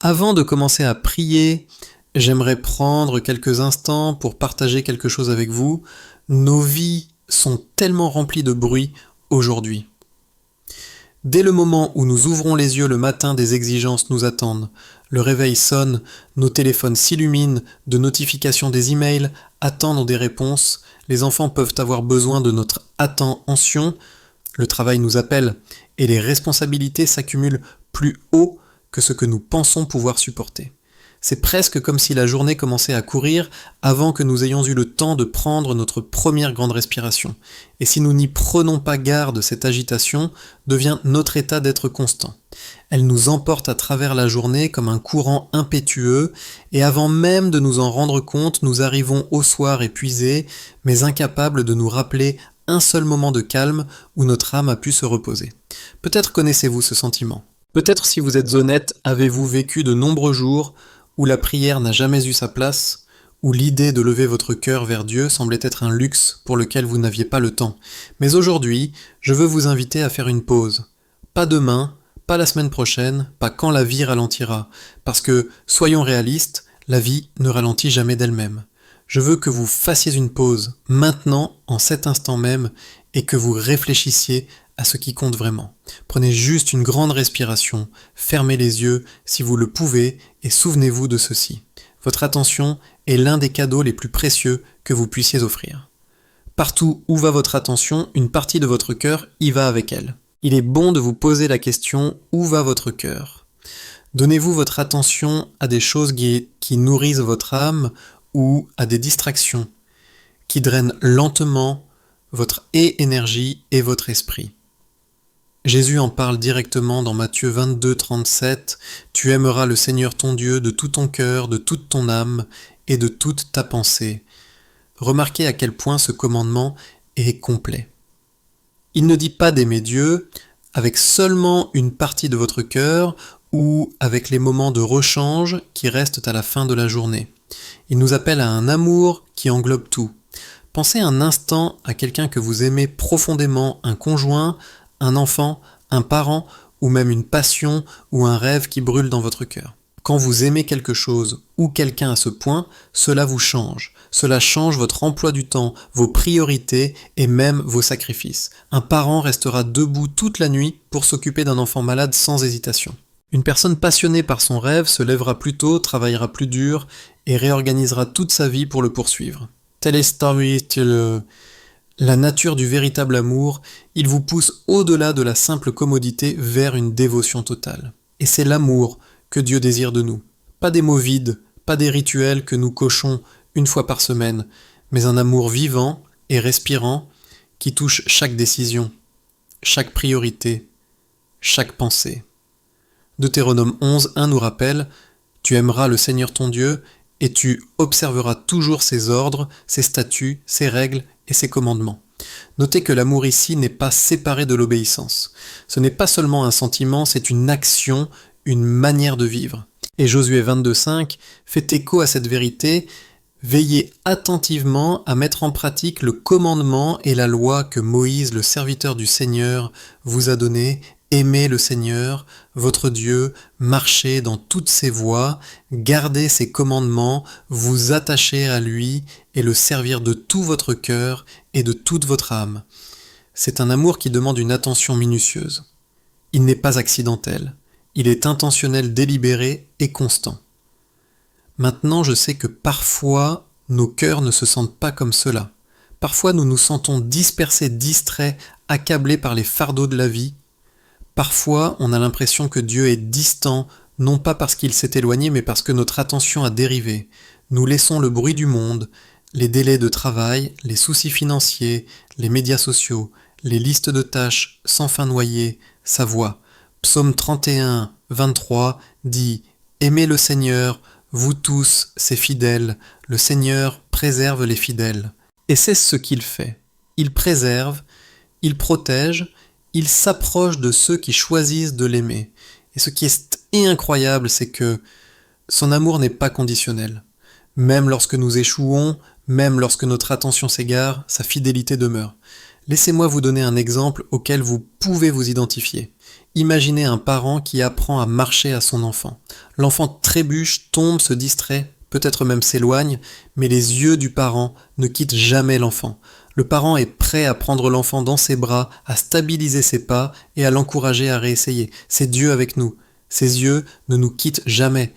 Avant de commencer à prier, j'aimerais prendre quelques instants pour partager quelque chose avec vous. Nos vies sont tellement remplies de bruit aujourd'hui. Dès le moment où nous ouvrons les yeux le matin, des exigences nous attendent. Le réveil sonne, nos téléphones s'illuminent, de notifications des emails attendent des réponses. Les enfants peuvent avoir besoin de notre attention. Le travail nous appelle et les responsabilités s'accumulent plus haut que ce que nous pensons pouvoir supporter. C'est presque comme si la journée commençait à courir avant que nous ayons eu le temps de prendre notre première grande respiration. Et si nous n'y prenons pas garde, cette agitation devient notre état d'être constant. Elle nous emporte à travers la journée comme un courant impétueux, et avant même de nous en rendre compte, nous arrivons au soir épuisés, mais incapables de nous rappeler un seul moment de calme où notre âme a pu se reposer. Peut-être connaissez-vous ce sentiment. Peut-être, si vous êtes honnête, avez-vous vécu de nombreux jours où la prière n'a jamais eu sa place, où l'idée de lever votre cœur vers Dieu semblait être un luxe pour lequel vous n'aviez pas le temps. Mais aujourd'hui, je veux vous inviter à faire une pause. Pas demain, pas la semaine prochaine, pas quand la vie ralentira. Parce que, soyons réalistes, la vie ne ralentit jamais d'elle-même. Je veux que vous fassiez une pause, maintenant, en cet instant même, et que vous réfléchissiez à ce qui compte vraiment. Prenez juste une grande respiration, fermez les yeux si vous le pouvez et souvenez-vous de ceci. Votre attention est l'un des cadeaux les plus précieux que vous puissiez offrir. Partout où va votre attention, une partie de votre cœur y va avec elle. Il est bon de vous poser la question « Où va votre cœur ?» Donnez-vous votre attention à des choses qui nourrissent votre âme ou à des distractions qui drainent lentement votre énergie et votre esprit. Jésus en parle directement dans Matthieu 22, 37. « Tu aimeras le Seigneur ton Dieu de tout ton cœur, de toute ton âme et de toute ta pensée. » Remarquez à quel point ce commandement est complet. Il ne dit pas d'aimer Dieu avec seulement une partie de votre cœur ou avec les moments de rechange qui restent à la fin de la journée. Il nous appelle à un amour qui englobe tout. Pensez un instant à quelqu'un que vous aimez profondément, un conjoint, un enfant, un parent, ou même une passion ou un rêve qui brûle dans votre cœur. Quand vous aimez quelque chose ou quelqu'un à ce point, cela vous change. Cela change votre emploi du temps, vos priorités et même vos sacrifices. Un parent restera debout toute la nuit pour s'occuper d'un enfant malade sans hésitation. Une personne passionnée par son rêve se lèvera plus tôt, travaillera plus dur et réorganisera toute sa vie pour le poursuivre. Telle est la nature du véritable amour, il vous pousse au-delà de la simple commodité vers une dévotion totale. Et c'est l'amour que Dieu désire de nous. Pas des mots vides, pas des rituels que nous cochons une fois par semaine, mais un amour vivant et respirant qui touche chaque décision, chaque priorité, chaque pensée. Deutéronome 11, 1 nous rappelle « Tu aimeras le Seigneur ton Dieu et tu observeras toujours ses ordres, ses statuts, ses règles et ses commandements. » Notez que l'amour ici n'est pas séparé de l'obéissance. Ce n'est pas seulement un sentiment, c'est une action, une manière de vivre. Et Josué 22,5 fait écho à cette vérité. Veillez attentivement à mettre en pratique le commandement et la loi que Moïse, le serviteur du Seigneur, vous a donné. Aimez le Seigneur, votre Dieu, marchez dans toutes ses voies, gardez ses commandements, vous attachez à lui et le servir de tout votre cœur et de toute votre âme. C'est un amour qui demande une attention minutieuse. Il n'est pas accidentel, il est intentionnel, délibéré et constant. Maintenant, je sais que parfois, nos cœurs ne se sentent pas comme cela. Parfois, nous nous sentons dispersés, distraits, accablés par les fardeaux de la vie. Parfois, on a l'impression que Dieu est distant, non pas parce qu'il s'est éloigné, mais parce que notre attention a dérivé. Nous laissons le bruit du monde, les délais de travail, les soucis financiers, les médias sociaux, les listes de tâches sans fin noyer, sa voix. Psaume 31, 23 dit « Aimez le Seigneur, vous tous, ses fidèles, le Seigneur préserve les fidèles. » Et c'est ce qu'il fait. Il préserve, il protège, il s'approche de ceux qui choisissent de l'aimer. Et ce qui est incroyable, c'est que son amour n'est pas conditionnel. Même lorsque nous échouons, même lorsque notre attention s'égare, sa fidélité demeure. Laissez-moi vous donner un exemple auquel vous pouvez vous identifier. Imaginez un parent qui apprend à marcher à son enfant. L'enfant trébuche, tombe, se distrait, peut-être même s'éloigne, mais les yeux du parent ne quittent jamais l'enfant. Le parent est prêt à prendre l'enfant dans ses bras, à stabiliser ses pas et à l'encourager à réessayer. C'est Dieu avec nous. Ses yeux ne nous quittent jamais.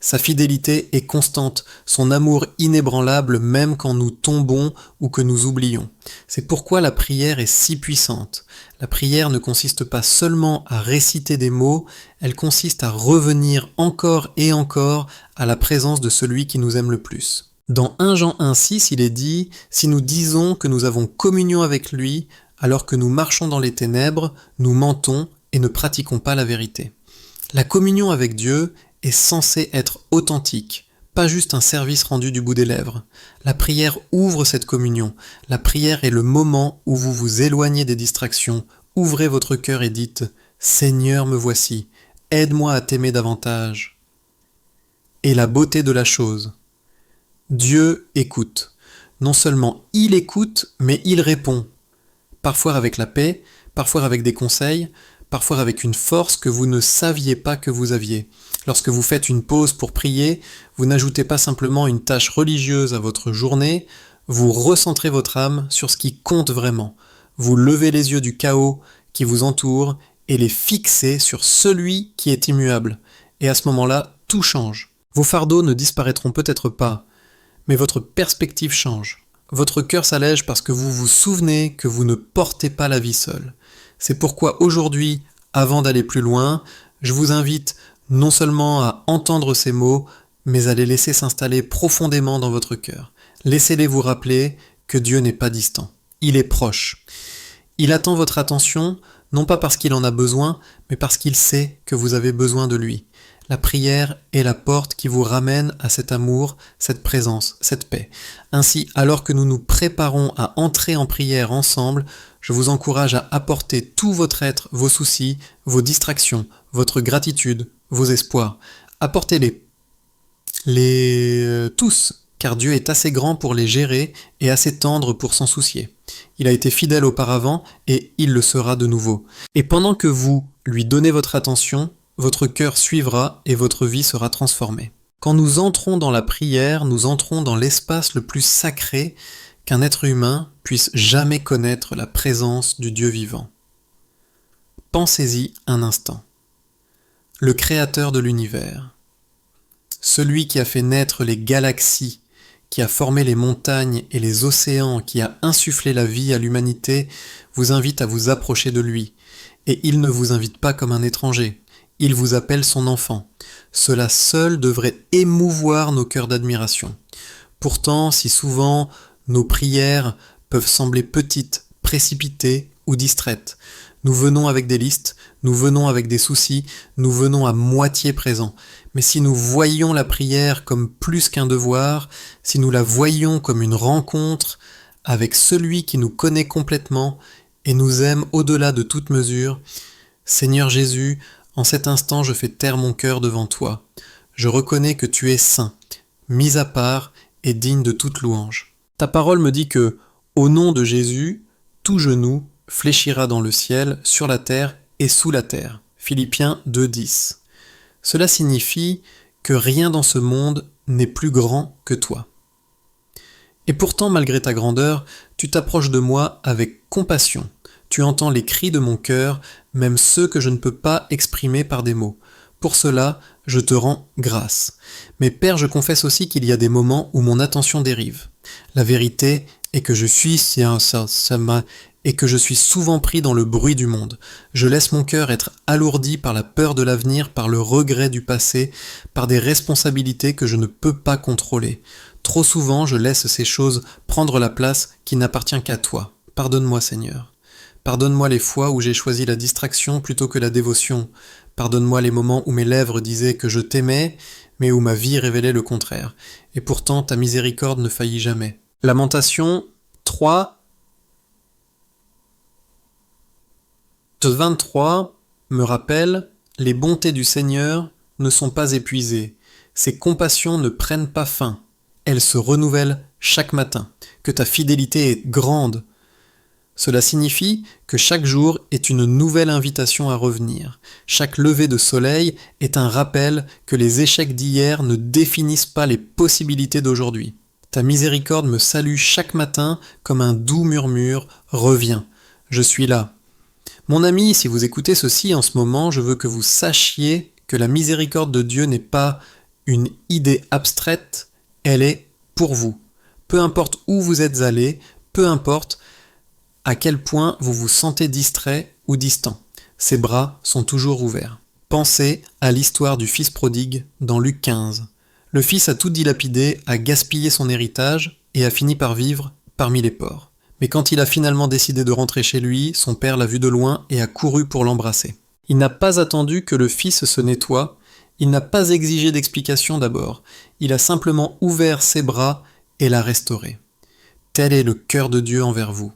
Sa fidélité est constante, son amour inébranlable même quand nous tombons ou que nous oublions. C'est pourquoi la prière est si puissante. La prière ne consiste pas seulement à réciter des mots, elle consiste à revenir encore et encore à la présence de celui qui nous aime le plus. Dans 1 Jean 1,6, il est dit « Si nous disons que nous avons communion avec lui, alors que nous marchons dans les ténèbres, nous mentons et ne pratiquons pas la vérité. » La communion avec Dieu est censée être authentique, pas juste un service rendu du bout des lèvres. La prière ouvre cette communion. La prière est le moment où vous vous éloignez des distractions, ouvrez votre cœur et dites « Seigneur, me voici, aide-moi à t'aimer davantage. » Et la beauté de la chose. Dieu écoute. Non seulement il écoute, mais il répond. Parfois avec la paix, parfois avec des conseils, parfois avec une force que vous ne saviez pas que vous aviez. Lorsque vous faites une pause pour prier, vous n'ajoutez pas simplement une tâche religieuse à votre journée, vous recentrez votre âme sur ce qui compte vraiment. Vous levez les yeux du chaos qui vous entoure et les fixez sur celui qui est immuable. Et à ce moment-là, tout change. Vos fardeaux ne disparaîtront peut-être pas, mais votre perspective change. Votre cœur s'allège parce que vous vous souvenez que vous ne portez pas la vie seul. C'est pourquoi aujourd'hui, avant d'aller plus loin, je vous invite non seulement à entendre ces mots, mais à les laisser s'installer profondément dans votre cœur. Laissez-les vous rappeler que Dieu n'est pas distant. Il est proche. Il attend votre attention, non pas parce qu'il en a besoin, mais parce qu'il sait que vous avez besoin de lui. La prière est la porte qui vous ramène à cet amour, cette présence, cette paix. Ainsi, alors que nous nous préparons à entrer en prière ensemble, je vous encourage à apporter tout votre être, vos soucis, vos distractions, votre gratitude, vos espoirs. Apportez-les. Tous, car Dieu est assez grand pour les gérer et assez tendre pour s'en soucier. Il a été fidèle auparavant et il le sera de nouveau. Et pendant que vous lui donnez votre attention, votre cœur suivra et votre vie sera transformée. Quand nous entrons dans la prière, nous entrons dans l'espace le plus sacré qu'un être humain puisse jamais connaître la présence du Dieu vivant. Pensez-y un instant. Le créateur de l'univers, celui qui a fait naître les galaxies, qui a formé les montagnes et les océans, qui a insufflé la vie à l'humanité, vous invite à vous approcher de lui. Et il ne vous invite pas comme un étranger. Il vous appelle son enfant. Cela seul devrait émouvoir nos cœurs d'admiration. Pourtant, si souvent nos prières peuvent sembler petites, précipitées ou distraites, nous venons avec des listes, nous venons avec des soucis, nous venons à moitié présents. Mais si nous voyons la prière comme plus qu'un devoir, si nous la voyons comme une rencontre avec celui qui nous connaît complètement et nous aime au-delà de toute mesure, Seigneur Jésus, en cet instant, je fais taire mon cœur devant toi. Je reconnais que tu es saint, mis à part et digne de toute louange. Ta parole me dit que, au nom de Jésus, tout genou fléchira dans le ciel, sur la terre et sous la terre. Philippiens 2,10. Cela signifie que rien dans ce monde n'est plus grand que toi. Et pourtant, malgré ta grandeur, tu t'approches de moi avec compassion. Tu entends les cris de mon cœur, même ceux que je ne peux pas exprimer par des mots. Pour cela, je te rends grâce. Mais Père, je confesse aussi qu'il y a des moments où mon attention dérive. La vérité est que je suis souvent pris dans le bruit du monde. Je laisse mon cœur être alourdi par la peur de l'avenir, par le regret du passé, par des responsabilités que je ne peux pas contrôler. Trop souvent, je laisse ces choses prendre la place qui n'appartient qu'à toi. Pardonne-moi, Seigneur. Pardonne-moi les fois où j'ai choisi la distraction plutôt que la dévotion. Pardonne-moi les moments où mes lèvres disaient que je t'aimais, mais où ma vie révélait le contraire. Et pourtant, ta miséricorde ne faillit jamais. Lamentation 3, 23 me rappelle « Les bontés du Seigneur ne sont pas épuisées. Ses compassions ne prennent pas fin. Elles se renouvellent chaque matin. Que ta fidélité est grande. Cela signifie que chaque jour est une nouvelle invitation à revenir. Chaque lever de soleil est un rappel que les échecs d'hier ne définissent pas les possibilités d'aujourd'hui. Ta miséricorde me salue chaque matin comme un doux murmure « Reviens, je suis là ». Mon ami, si vous écoutez ceci en ce moment, je veux que vous sachiez que la miséricorde de Dieu n'est pas une idée abstraite, elle est pour vous. Peu importe où vous êtes allé, peu importe à quel point vous vous sentez distrait ou distant. Ses bras sont toujours ouverts. Pensez à l'histoire du fils prodigue dans Luc 15. Le fils a tout dilapidé, a gaspillé son héritage et a fini par vivre parmi les porcs. Mais quand il a finalement décidé de rentrer chez lui, son père l'a vu de loin et a couru pour l'embrasser. Il n'a pas attendu que le fils se nettoie, il n'a pas exigé d'explication d'abord, il a simplement ouvert ses bras et l'a restauré. Tel est le cœur de Dieu envers vous.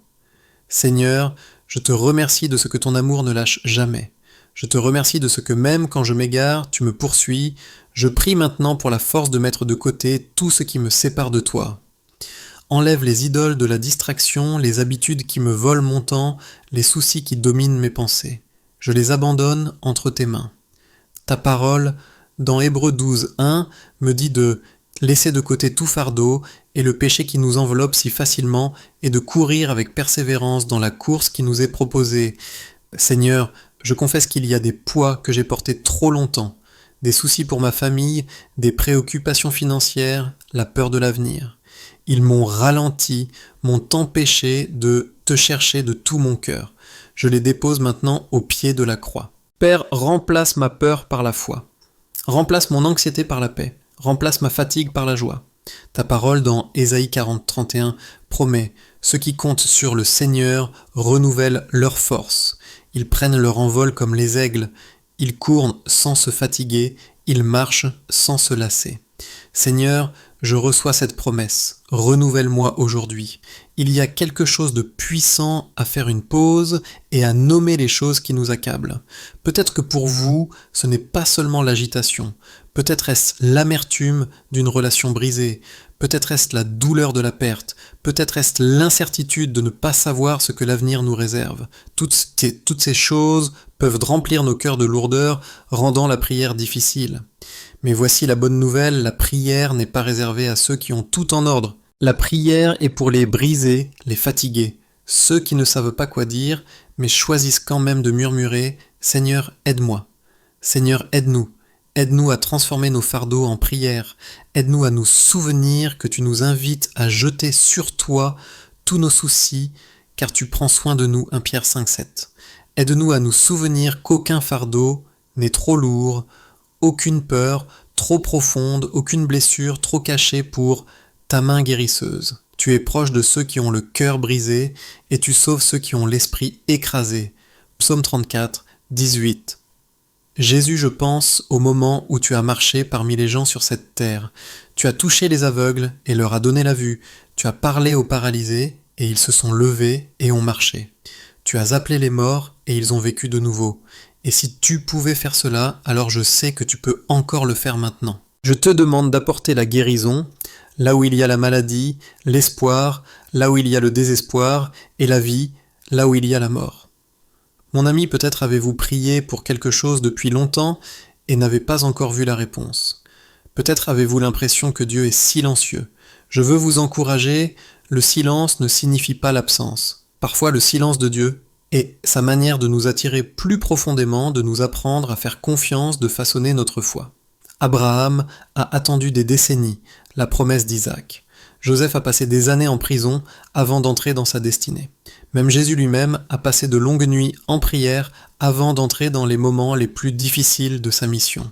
Seigneur, je te remercie de ce que ton amour ne lâche jamais. Je te remercie de ce que même quand je m'égare, tu me poursuis. Je prie maintenant pour la force de mettre de côté tout ce qui me sépare de toi. Enlève les idoles de la distraction, les habitudes qui me volent mon temps, les soucis qui dominent mes pensées. Je les abandonne entre tes mains. Ta parole, dans Hébreux 12:1, me dit de laisser de côté tout fardeau et le péché qui nous enveloppe si facilement et de courir avec persévérance dans la course qui nous est proposée. Seigneur, je confesse qu'il y a des poids que j'ai portés trop longtemps, des soucis pour ma famille, des préoccupations financières, la peur de l'avenir. Ils m'ont ralenti, m'ont empêché de te chercher de tout mon cœur. Je les dépose maintenant au pied de la croix. Père, remplace ma peur par la foi. Remplace mon anxiété par la paix. Remplace ma fatigue par la joie. Ta parole dans Ésaïe 40:31 promet « Ceux qui comptent sur le Seigneur renouvellent leur force. Ils prennent leur envol comme les aigles. Ils courent sans se fatiguer. Ils marchent sans se lasser. » Seigneur, je reçois cette promesse. Renouvelle-moi aujourd'hui. Il y a quelque chose de puissant à faire une pause et à nommer les choses qui nous accablent. Peut-être que pour vous, ce n'est pas seulement l'agitation. Peut-être est-ce l'amertume d'une relation brisée. Peut-être est-ce la douleur de la perte. Peut-être est-ce l'incertitude de ne pas savoir ce que l'avenir nous réserve. Toutes ces choses peuvent remplir nos cœurs de lourdeur, rendant la prière difficile. Mais voici la bonne nouvelle, la prière n'est pas réservée à ceux qui ont tout en ordre. La prière est pour les brisés, les fatigués, ceux qui ne savent pas quoi dire, mais choisissent quand même de murmurer « Seigneur, aide-moi ». Seigneur, aide-nous. Aide-nous à transformer nos fardeaux en prière. Aide-nous à nous souvenir que tu nous invites à jeter sur toi tous nos soucis, car tu prends soin de nous, 1 Pierre 5:7. Aide-nous à nous souvenir qu'aucun fardeau n'est trop lourd, aucune peur trop profonde, aucune blessure trop cachée pour ta main guérisseuse. Tu es proche de ceux qui ont le cœur brisé et tu sauves ceux qui ont l'esprit écrasé. Psaume 34:18. Jésus, je pense au moment où tu as marché parmi les gens sur cette terre. Tu as touché les aveugles et leur as donné la vue. Tu as parlé aux paralysés et ils se sont levés et ont marché. Tu as appelé les morts et ils ont vécu de nouveau. Et si tu pouvais faire cela, alors je sais que tu peux encore le faire maintenant. Je te demande d'apporter la guérison, là où il y a la maladie, l'espoir, là où il y a le désespoir, et la vie, là où il y a la mort. Mon ami, peut-être avez-vous prié pour quelque chose depuis longtemps et n'avez pas encore vu la réponse. Peut-être avez-vous l'impression que Dieu est silencieux. Je veux vous encourager, le silence ne signifie pas l'absence. Parfois, le silence de Dieu est sa manière de nous attirer plus profondément, de nous apprendre à faire confiance, de façonner notre foi. Abraham a attendu des décennies la promesse d'Isaac. Joseph a passé des années en prison avant d'entrer dans sa destinée. Même Jésus lui-même a passé de longues nuits en prière avant d'entrer dans les moments les plus difficiles de sa mission.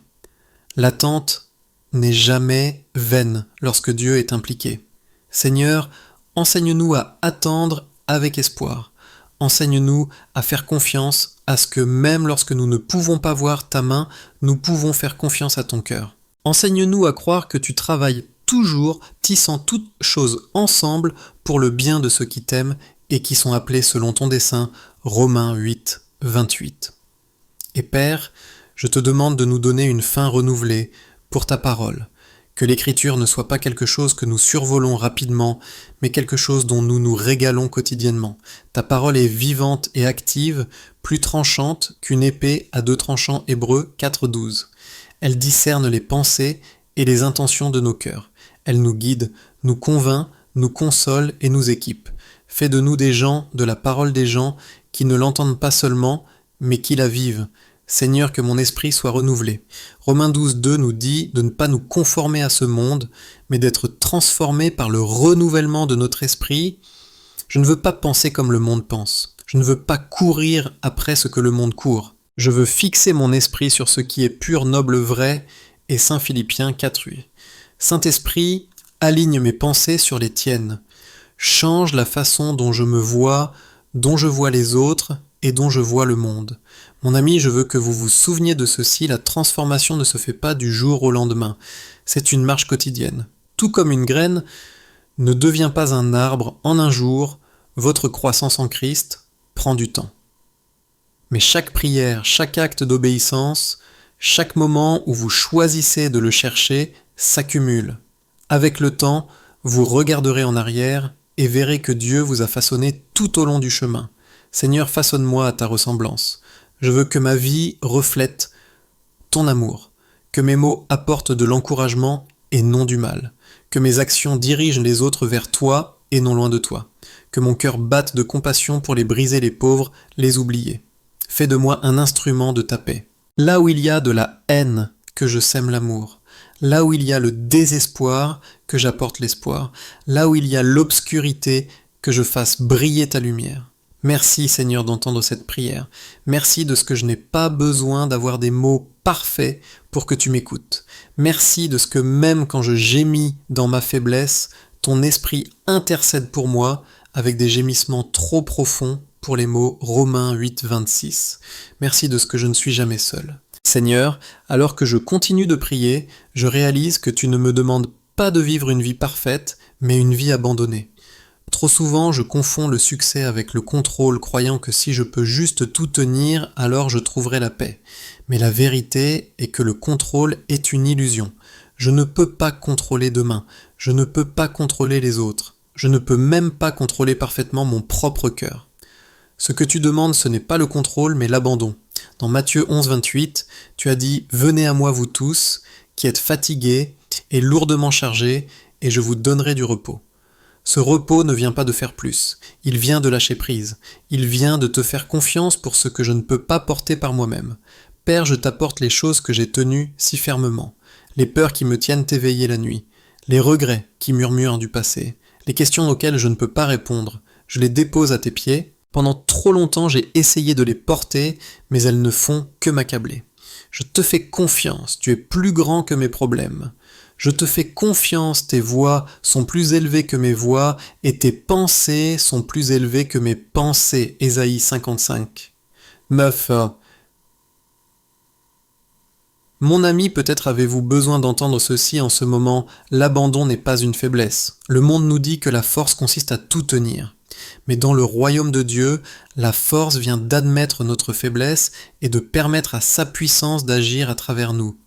L'attente n'est jamais vaine lorsque Dieu est impliqué. Seigneur, enseigne-nous à attendre avec espoir. Enseigne-nous à faire confiance à ce que même lorsque nous ne pouvons pas voir ta main, nous pouvons faire confiance à ton cœur. Enseigne-nous à croire que tu travailles toujours, tissant toutes choses ensemble pour le bien de ceux qui t'aiment et qui sont appelés selon ton dessein, Romains 8:28. Et Père, je te demande de nous donner une faim renouvelée pour ta parole, Que l'écriture ne soit pas quelque chose que nous survolons rapidement, mais quelque chose dont nous nous régalons quotidiennement. Ta parole est vivante et active, plus tranchante qu'une épée à 2 tranchants. Hébreux 4:12. Elle discerne les pensées et les intentions de nos cœurs. Elle nous guide, nous convainc, nous console et nous équipe. Fais de nous des gens, de la parole des gens, qui ne l'entendent pas seulement, mais qui la vivent. Seigneur, que mon esprit soit renouvelé. Romains 12:2 nous dit de ne pas nous conformer à ce monde, mais d'être transformés par le renouvellement de notre esprit. Je ne veux pas penser comme le monde pense. Je ne veux pas courir après ce que le monde court. Je veux fixer mon esprit sur ce qui est pur, noble, vrai, et Saint Philippiens 4:8. Saint-Esprit, aligne mes pensées sur les tiennes. Change la façon dont je me vois, dont je vois les autres et dont je vois le monde. Mon ami, je veux que vous vous souveniez de ceci, la transformation ne se fait pas du jour au lendemain. C'est une marche quotidienne. Tout comme une graine ne devient pas un arbre en un jour, votre croissance en Christ prend du temps. Mais chaque prière, chaque acte d'obéissance, chaque moment où vous choisissez de le chercher s'accumule. Avec le temps, vous regarderez en arrière et verrez que Dieu vous a façonné tout au long du chemin. Seigneur, façonne-moi à ta ressemblance. Je veux que ma vie reflète ton amour, que mes mots apportent de l'encouragement et non du mal, que mes actions dirigent les autres vers toi et non loin de toi, que mon cœur batte de compassion pour les brisés, les pauvres, les oubliés. Fais de moi un instrument de ta paix. Là où il y a de la haine, que je sème l'amour. Là où il y a le désespoir, que j'apporte l'espoir. Là où il y a l'obscurité, que je fasse briller ta lumière. Merci Seigneur d'entendre cette prière. Merci de ce que je n'ai pas besoin d'avoir des mots parfaits pour que tu m'écoutes. Merci de ce que même quand je gémis dans ma faiblesse, ton esprit intercède pour moi avec des gémissements trop profonds pour les mots Romains 8:26. Merci de ce que je ne suis jamais seul. Seigneur, alors que je continue de prier, je réalise que tu ne me demandes pas de vivre une vie parfaite, mais une vie abandonnée. Trop souvent, je confonds le succès avec le contrôle, croyant que si je peux juste tout tenir, alors je trouverai la paix. Mais la vérité est que le contrôle est une illusion. Je ne peux pas contrôler demain, je ne peux pas contrôler les autres, je ne peux même pas contrôler parfaitement mon propre cœur. Ce que tu demandes, ce n'est pas le contrôle, mais l'abandon. Dans Matthieu 11:28, tu as dit « Venez à moi vous tous, qui êtes fatigués et lourdement chargés, et je vous donnerai du repos. » Ce repos ne vient pas de faire plus, il vient de lâcher prise, il vient de te faire confiance pour ce que je ne peux pas porter par moi-même. Père, je t'apporte les choses que j'ai tenues si fermement, les peurs qui me tiennent éveillé la nuit, les regrets qui murmurent du passé, les questions auxquelles je ne peux pas répondre, je les dépose à tes pieds. Pendant trop longtemps, j'ai essayé de les porter, mais elles ne font que m'accabler. Je te fais confiance, tu es plus grand que mes problèmes. Je te fais confiance, tes voies sont plus élevées que mes voies, et tes pensées sont plus élevées que mes pensées. Ésaïe 55. Meuf, mon ami, peut-être avez-vous besoin d'entendre ceci en ce moment, l'abandon n'est pas une faiblesse. Le monde nous dit que la force consiste à tout tenir. Mais dans le royaume de Dieu, la force vient d'admettre notre faiblesse et de permettre à sa puissance d'agir à travers nous.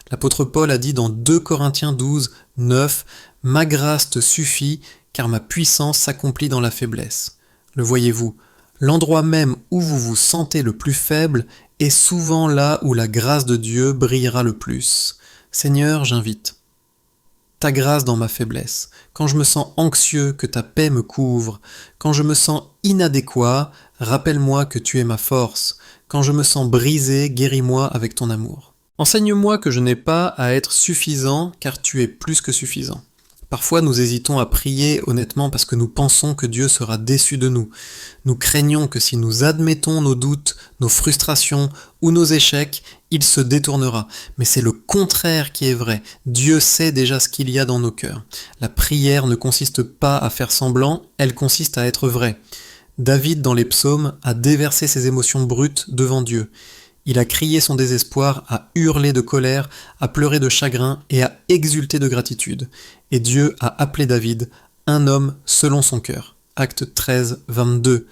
L'apôtre Paul a dit dans 2 Corinthiens 12:9 « Ma grâce te suffit, car ma puissance s'accomplit dans la faiblesse. » Le voyez-vous, l'endroit même où vous vous sentez le plus faible est souvent là où la grâce de Dieu brillera le plus. Seigneur, j'invite ta grâce dans ma faiblesse. Quand je me sens anxieux, que ta paix me couvre. Quand je me sens inadéquat, rappelle-moi que tu es ma force. Quand je me sens brisé, guéris-moi avec ton amour. Enseigne-moi que je n'ai pas à être suffisant, car tu es plus que suffisant. Parfois, nous hésitons à prier honnêtement parce que nous pensons que Dieu sera déçu de nous. Nous craignons que si nous admettons nos doutes, nos frustrations ou nos échecs, il se détournera. Mais c'est le contraire qui est vrai. Dieu sait déjà ce qu'il y a dans nos cœurs. La prière ne consiste pas à faire semblant, elle consiste à être vraie. David, dans les psaumes, a déversé ses émotions brutes devant Dieu. Il a crié son désespoir, a hurlé de colère, a pleuré de chagrin et a exulté de gratitude. Et Dieu a appelé David un homme selon son cœur. Acte 13, 22.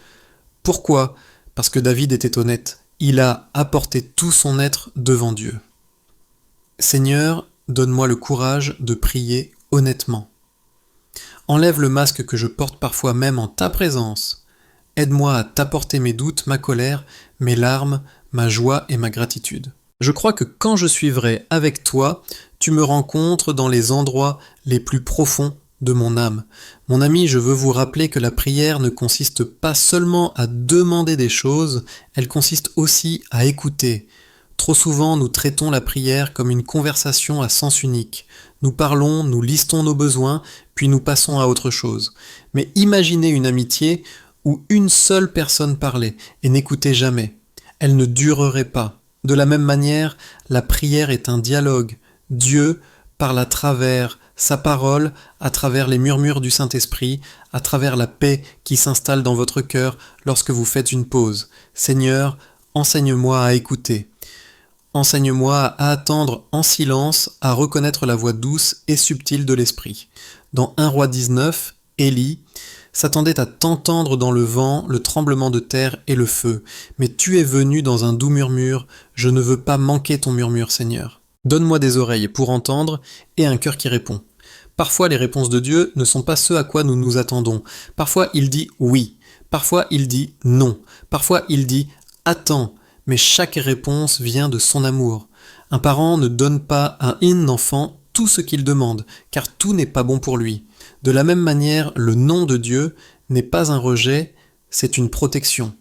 Pourquoi ? Parce que David était honnête. Il a apporté tout son être devant Dieu. Seigneur, donne-moi le courage de prier honnêtement. Enlève le masque que je porte parfois même en ta présence. Aide-moi à t'apporter mes doutes, ma colère, mes larmes, ma joie et ma gratitude. Je crois que quand je suis vrai avec toi, tu me rencontres dans les endroits les plus profonds de mon âme. Mon ami, je veux vous rappeler que la prière ne consiste pas seulement à demander des choses, elle consiste aussi à écouter. Trop souvent, nous traitons la prière comme une conversation à sens unique. Nous parlons, nous listons nos besoins, puis nous passons à autre chose. Mais imaginez une amitié où une seule personne parlait et n'écoutait jamais. Elle ne durerait pas. De la même manière, la prière est un dialogue. Dieu parle à travers sa parole, à travers les murmures du Saint-Esprit, à travers la paix qui s'installe dans votre cœur lorsque vous faites une pause. Seigneur, enseigne-moi à écouter. Enseigne-moi à attendre en silence, à reconnaître la voix douce et subtile de l'Esprit. Dans 1 Roi 19, Élie s'attendait à t'entendre dans le vent, le tremblement de terre et le feu. Mais tu es venu dans un doux murmure, je ne veux pas manquer ton murmure, Seigneur. Donne-moi des oreilles pour entendre et un cœur qui répond. Parfois les réponses de Dieu ne sont pas ce à quoi nous nous attendons. Parfois il dit oui, parfois il dit non, parfois il dit attends, mais chaque réponse vient de son amour. Un parent ne donne pas à un enfant tout ce qu'il demande, car tout n'est pas bon pour lui. De la même manière, le non de Dieu n'est pas un rejet, c'est une protection.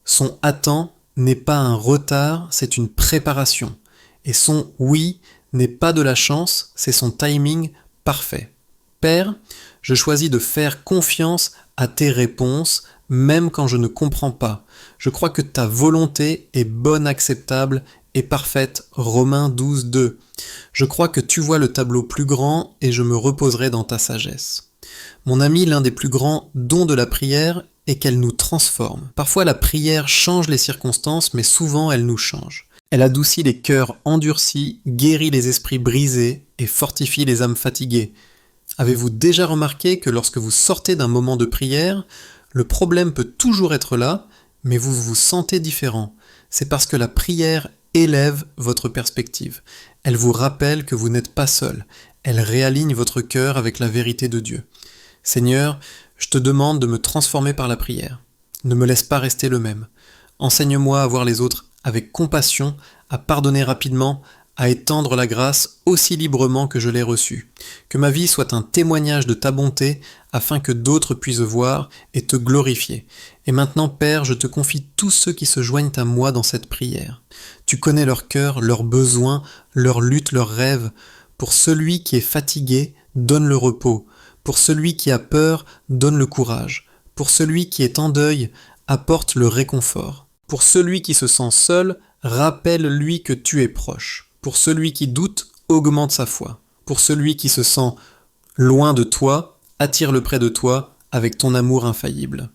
Son attends n'est pas un retard, c'est une préparation. Et son oui n'est pas de la chance, c'est son timing parfait. Père, je choisis de faire confiance à tes réponses, même quand je ne comprends pas. Je crois que ta volonté est bonne, acceptable et parfaite. Romains 12, 2. Je crois que tu vois le tableau plus grand et je me reposerai dans ta sagesse. Mon ami, l'un des plus grands dons de la prière est qu'elle nous transforme. Parfois la prière change les circonstances, mais souvent elle nous change. Elle adoucit les cœurs endurcis, guérit les esprits brisés et fortifie les âmes fatiguées. Avez-vous déjà remarqué que lorsque vous sortez d'un moment de prière, le problème peut toujours être là, mais vous vous sentez différent. C'est parce que la prière élève votre perspective. Elle vous rappelle que vous n'êtes pas seul. Elle réaligne votre cœur avec la vérité de Dieu. Seigneur, je te demande de me transformer par la prière. Ne me laisse pas rester le même. Enseigne-moi à voir les autres avec compassion, à pardonner rapidement, à étendre la grâce aussi librement que je l'ai reçue. Que ma vie soit un témoignage de ta bonté, afin que d'autres puissent voir et te glorifier. Et maintenant, Père, je te confie tous ceux qui se joignent à moi dans cette prière. Tu connais leur cœur, leurs besoins, leurs luttes, leurs rêves. Pour celui qui est fatigué, donne le repos. Pour celui qui a peur, donne le courage. Pour celui qui est en deuil, apporte le réconfort. Pour celui qui se sent seul, rappelle-lui que tu es proche. Pour celui qui doute, augmente sa foi. Pour celui qui se sent loin de toi, attire-le près de toi avec ton amour infaillible.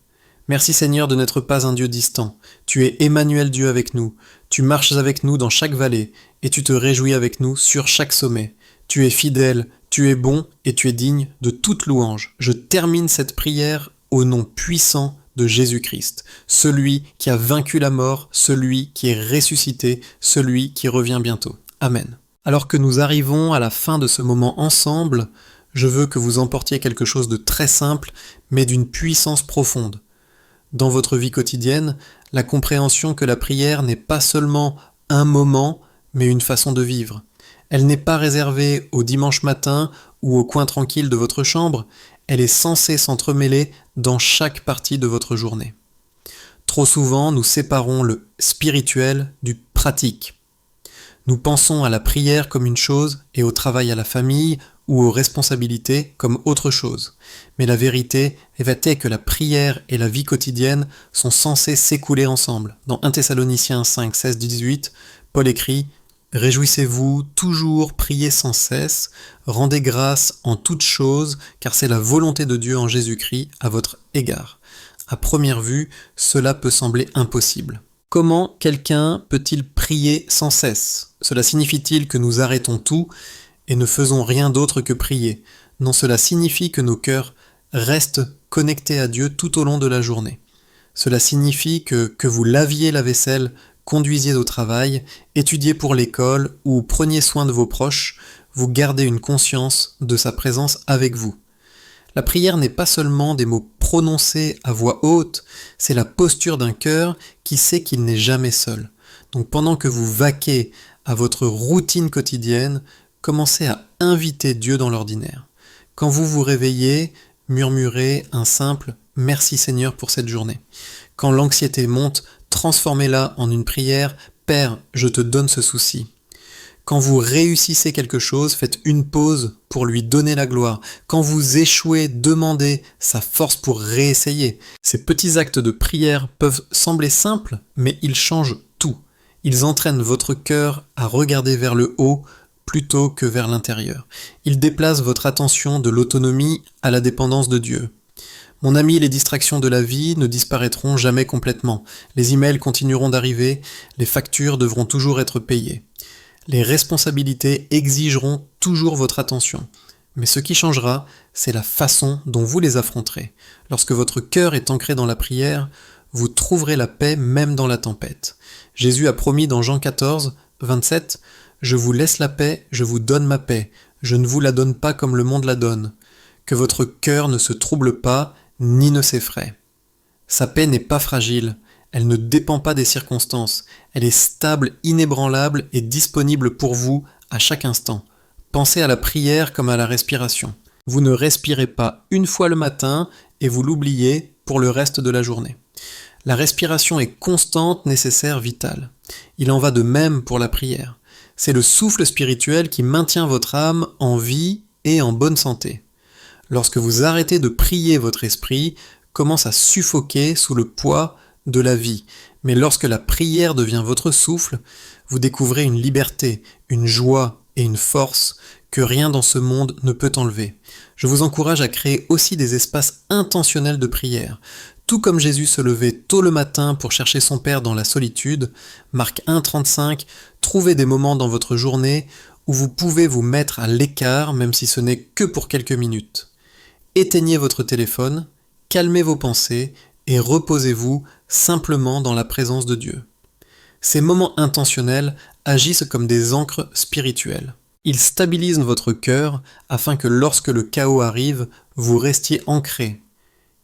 Merci Seigneur de n'être pas un Dieu distant. Tu es Emmanuel Dieu avec nous. Tu marches avec nous dans chaque vallée et tu te réjouis avec nous sur chaque sommet. Tu es fidèle, tu es bon et tu es digne de toute louange. Je termine cette prière au nom puissant de Jésus-Christ, celui qui a vaincu la mort, celui qui est ressuscité, celui qui revient bientôt. Amen. Alors que nous arrivons à la fin de ce moment ensemble, je veux que vous emportiez quelque chose de très simple, mais d'une puissance profonde. Dans votre vie quotidienne, la compréhension que la prière n'est pas seulement un moment, mais une façon de vivre. Elle n'est pas réservée au dimanche matin ou au coin tranquille de votre chambre, elle est censée s'entremêler dans chaque partie de votre journée. Trop souvent, nous séparons le spirituel du pratique. Nous pensons à la prière comme une chose et au travail à la famille ou aux responsabilités comme autre chose. Mais la vérité est que la prière et la vie quotidienne sont censées s'écouler ensemble. Dans 1 Thessaloniciens 5, 16-18, Paul écrit « Réjouissez-vous, toujours priez sans cesse, rendez grâce en toutes choses, car c'est la volonté de Dieu en Jésus-Christ à votre égard. » À première vue, cela peut sembler impossible. Comment quelqu'un peut-il prier sans cesse ? Cela signifie-t-il que nous arrêtons tout et ne faisons rien d'autre que prier ? Non, cela signifie que nos cœurs restent connectés à Dieu tout au long de la journée. Cela signifie que vous laviez la vaisselle, conduisiez au travail, étudiez pour l'école ou preniez soin de vos proches, vous gardez une conscience de sa présence avec vous. La prière n'est pas seulement des mots prononcés à voix haute, c'est la posture d'un cœur qui sait qu'il n'est jamais seul. Donc pendant que vous vaquez à votre routine quotidienne, commencez à inviter Dieu dans l'ordinaire. Quand vous vous réveillez, murmurez un simple « Merci Seigneur pour cette journée ». Quand l'anxiété monte, transformez-la en une prière « Père, je te donne ce souci ». Quand vous réussissez quelque chose, faites une pause pour lui donner la gloire. Quand vous échouez, demandez sa force pour réessayer. Ces petits actes de prière peuvent sembler simples, mais ils changent tout. Ils entraînent votre cœur à regarder vers le haut plutôt que vers l'intérieur. Ils déplacent votre attention de l'autonomie à la dépendance de Dieu. Mon ami, les distractions de la vie ne disparaîtront jamais complètement. Les emails continueront d'arriver, les factures devront toujours être payées. Les responsabilités exigeront toujours votre attention. Mais ce qui changera, c'est la façon dont vous les affronterez. Lorsque votre cœur est ancré dans la prière, vous trouverez la paix même dans la tempête. Jésus a promis dans Jean 14, 27, « Je vous laisse la paix, je vous donne ma paix. Je ne vous la donne pas comme le monde la donne. Que votre cœur ne se trouble pas, ni ne s'effraie. » Sa paix n'est pas fragile. Elle ne dépend pas des circonstances. Elle est stable, inébranlable et disponible pour vous à chaque instant. Pensez à la prière comme à la respiration. Vous ne respirez pas une fois le matin et vous l'oubliez pour le reste de la journée. La respiration est constante, nécessaire, vitale. Il en va de même pour la prière. C'est le souffle spirituel qui maintient votre âme en vie et en bonne santé. Lorsque vous arrêtez de prier, votre esprit commence à suffoquer sous le poids de la vie. Mais lorsque la prière devient votre souffle, vous découvrez une liberté, une joie et une force que rien dans ce monde ne peut enlever. Je vous encourage à créer aussi des espaces intentionnels de prière. Tout comme Jésus se levait tôt le matin pour chercher son Père dans la solitude, Marc 1,35, trouvez des moments dans votre journée où vous pouvez vous mettre à l'écart, même si ce n'est que pour quelques minutes. Éteignez votre téléphone, calmez vos pensées et reposez-vous simplement dans la présence de Dieu. Ces moments intentionnels agissent comme des ancres spirituelles. Ils stabilisent votre cœur afin que lorsque le chaos arrive, vous restiez ancré.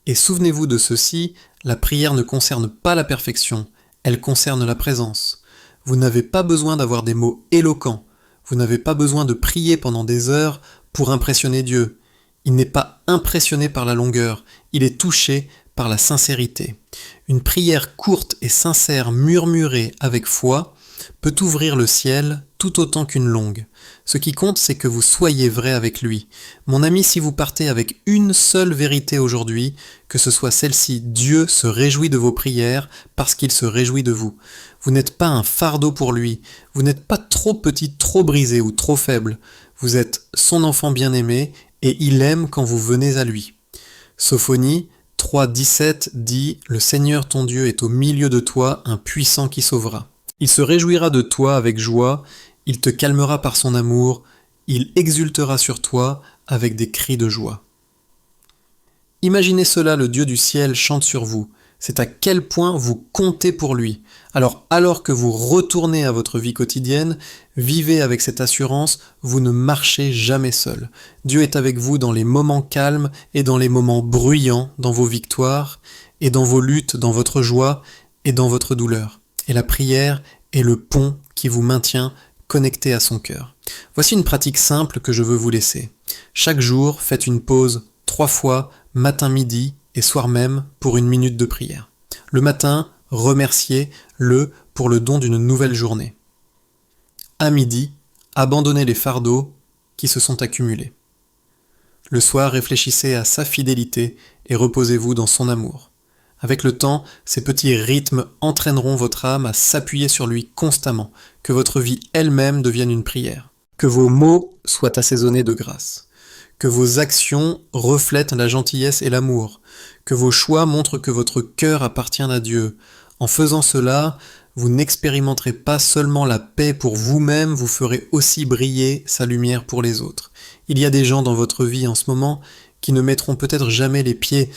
Et souvenez-vous de ceci, la prière ne concerne pas la perfection, elle concerne la présence. Vous n'avez pas besoin d'avoir des mots éloquents, vous n'avez pas besoin de prier pendant des heures pour impressionner Dieu. Il n'est pas impressionné par la longueur, il est touché par la sincérité. Une prière courte et sincère murmurée avec foi peut ouvrir le ciel tout autant qu'une longue. Ce qui compte, c'est que vous soyez vrai avec lui. Mon ami, si vous partez avec une seule vérité aujourd'hui, que ce soit celle-ci, Dieu se réjouit de vos prières parce qu'il se réjouit de vous. Vous n'êtes pas un fardeau pour lui. Vous n'êtes pas trop petit, trop brisé ou trop faible. Vous êtes son enfant bien-aimé et il aime quand vous venez à lui. Sophonie 3,17 dit « Le Seigneur ton Dieu est au milieu de toi, un puissant qui sauvera. Il se réjouira de toi avec joie, il te calmera par son amour, il exultera sur toi avec des cris de joie. » Imaginez cela, le Dieu du ciel chante sur vous. C'est à quel point vous comptez pour lui. Alors que vous retournez à votre vie quotidienne, vivez avec cette assurance, vous ne marchez jamais seul. Dieu est avec vous dans les moments calmes et dans les moments bruyants, dans vos victoires, et dans vos luttes, dans votre joie et dans votre douleur. Et la prière est le pont qui vous maintient connecté à son cœur. Voici une pratique simple que je veux vous laisser. Chaque jour, faites une pause 3 fois, matin, midi et soir même pour 1 minute de prière. Le matin, remerciez-le pour le don d'une nouvelle journée. À midi, abandonnez les fardeaux qui se sont accumulés. Le soir, réfléchissez à sa fidélité et reposez-vous dans son amour. Avec le temps, ces petits rythmes entraîneront votre âme à s'appuyer sur lui constamment, que votre vie elle-même devienne une prière, que vos mots soient assaisonnés de grâce, que vos actions reflètent la gentillesse et l'amour, que vos choix montrent que votre cœur appartient à Dieu. En faisant cela, vous n'expérimenterez pas seulement la paix pour vous-même, vous ferez aussi briller sa lumière pour les autres. Il y a des gens dans votre vie en ce moment qui ne mettront peut-être jamais les pieds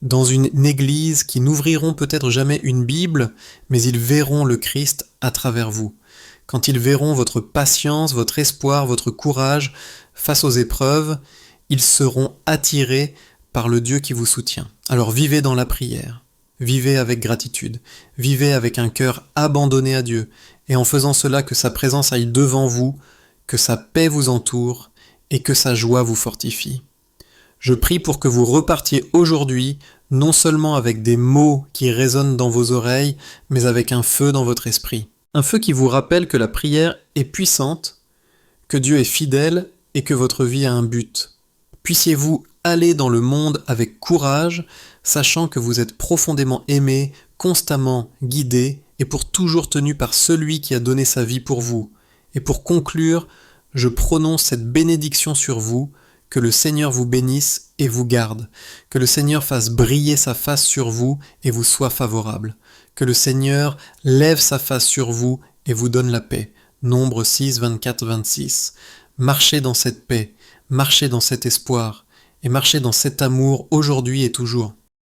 dans une église, qui n'ouvriront peut-être jamais une Bible, mais ils verront le Christ à travers vous. quand ils verront votre patience, votre espoir, votre courage face aux épreuves, ils seront attirés par le Dieu qui vous soutient. Alors vivez dans la prière, vivez avec gratitude, vivez avec un cœur abandonné à Dieu, et en faisant cela que sa présence aille devant vous, que sa paix vous entoure et que sa joie vous fortifie. Je prie pour que vous repartiez aujourd'hui, non seulement avec des mots qui résonnent dans vos oreilles, mais avec un feu dans votre esprit. Un feu qui vous rappelle que la prière est puissante, que Dieu est fidèle et que votre vie a un but. Puissiez-vous aller dans le monde avec courage, sachant que vous êtes profondément aimé, constamment guidé et pour toujours tenu par celui qui a donné sa vie pour vous. Et pour conclure, je prononce cette bénédiction sur vous, que le Seigneur vous bénisse et vous garde, que le Seigneur fasse briller sa face sur vous et vous soit favorable, que le Seigneur lève sa face sur vous et vous donne la paix. Nombre 6, 24, 26. Marchez dans cette paix, marchez dans cet espoir et marchez dans cet amour aujourd'hui et toujours.